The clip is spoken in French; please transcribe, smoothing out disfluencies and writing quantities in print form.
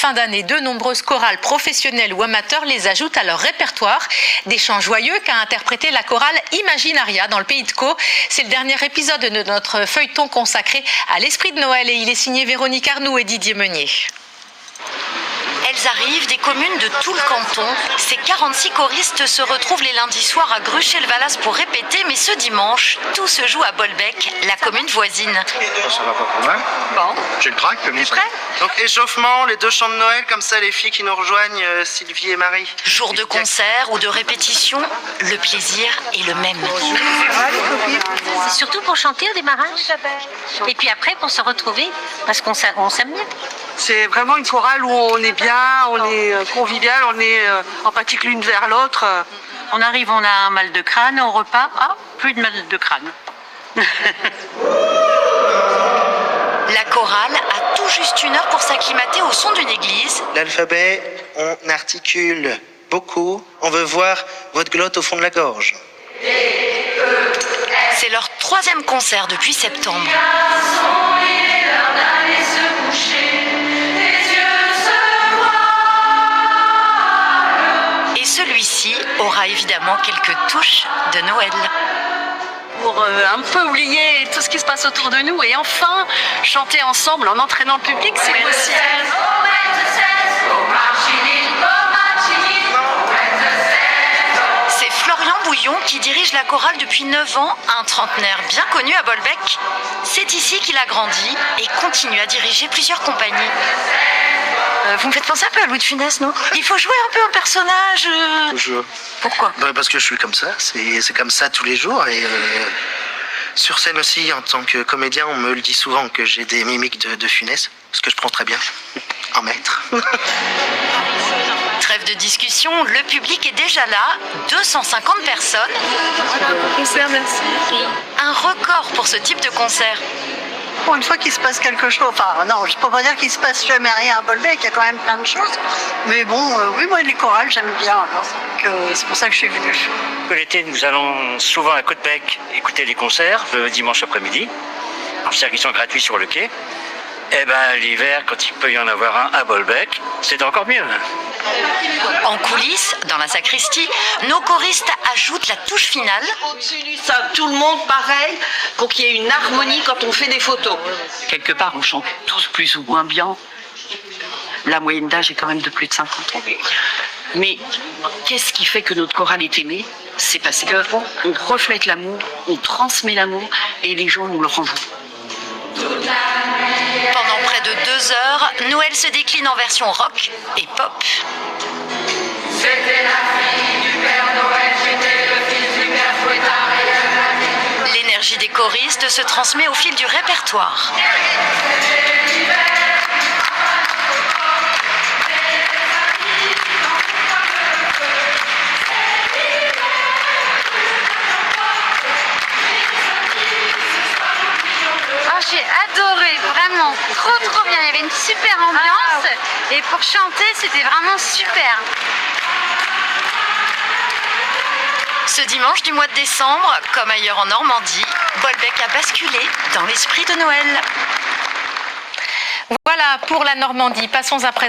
fin d'année, de nombreuses chorales professionnelles ou amateurs les ajoutent à leur répertoire. Des chants joyeux qu'a interprété la chorale Imaginaria dans le Pays de Caux. C'est le dernier épisode de notre feuilleton consacré à l'esprit de Noël et il est signé Véronique Arnoux et Didier Meunier. Elles arrivent des communes de tout le canton. Ces 46 choristes se retrouvent les lundis soirs à Gruchet-le-Valas pour répéter, mais ce dimanche, tout se joue à Bolbec, la commune voisine. Ça va pas pour moi. Bon, J'ai le trac, t'es prêt? Donc échauffement, les deux chants de Noël, comme ça les filles qui nous rejoignent, Sylvie et Marie. Jour de concert ou de répétition, le plaisir est le même. C'est surtout pour chanter au démarrage. Et puis après pour se retrouver, parce qu'on s'aime bien. C'est vraiment une chorale où on est bien, on est convivial, on est empathique l'une vers l'autre. On arrive, on a un mal de crâne, on repart, plus de mal de crâne. La chorale a tout juste 1 heure pour s'acclimater au son d'une église. L'alphabet, on articule beaucoup. On veut voir votre glotte au fond de la gorge. C'est leur 3e concert depuis septembre. Et celui-ci aura évidemment quelques touches de Noël. Pour un peu oublier tout ce qui se passe autour de nous et enfin chanter ensemble en entraînant le public, c'est possible. C'est Florian Bouillon qui dirige la chorale depuis 9 ans, un trentenaire bien connu à Bolbec. C'est ici qu'il a grandi et continue à diriger plusieurs compagnies. Vous me faites penser un peu à Louis de Funès, non? Il faut jouer un peu un personnage. Pourquoi? Parce que je suis comme ça, c'est comme ça tous les jours et sur scène aussi, en tant que comédien, on me le dit souvent que j'ai des mimiques de Funès, ce que je prends très bien, en maître. Trêve de discussion, le public est déjà là, 250 personnes. Concert, merci. Un record pour ce type de concert. Pour une fois qu'il se passe quelque chose, enfin non, je peux pas dire qu'il se passe jamais rien à Bolbec, il y a quand même plein de choses. Mais bon, oui, moi les chorales, j'aime bien, c'est pour ça que je suis venue. L'été, nous allons souvent à Côte-Bec écouter les concerts le dimanche après-midi. C'est-à-dire qu'ils sont gratuits sur le quai. Et l'hiver, quand il peut y en avoir un à Bolbec, c'est encore mieux. En coulisses, dans la sacristie, nos choristes ajoutent la touche finale. Ça, tout le monde pareil, pour qu'il y ait une harmonie quand on fait des photos. Quelque part, on chante tous plus ou moins bien. La moyenne d'âge est quand même de plus de 50 ans. Mais qu'est-ce qui fait que notre chorale est aimée? C'est parce qu'on reflète l'amour, on transmet l'amour et les gens nous le renvoient. Pendant près de 2 heures, Noël se décline en version rock et pop. C'était la fille du Père Noël, j'étais le fils du Père Fouettard. L'énergie des choristes se transmet au fil du répertoire. J'ai adoré, vraiment, trop bien. Il y avait une super ambiance et pour chanter, c'était vraiment super. Ce dimanche du mois de décembre, comme ailleurs en Normandie, Bolbec a basculé dans l'esprit de Noël. Voilà pour la Normandie. Passons à présent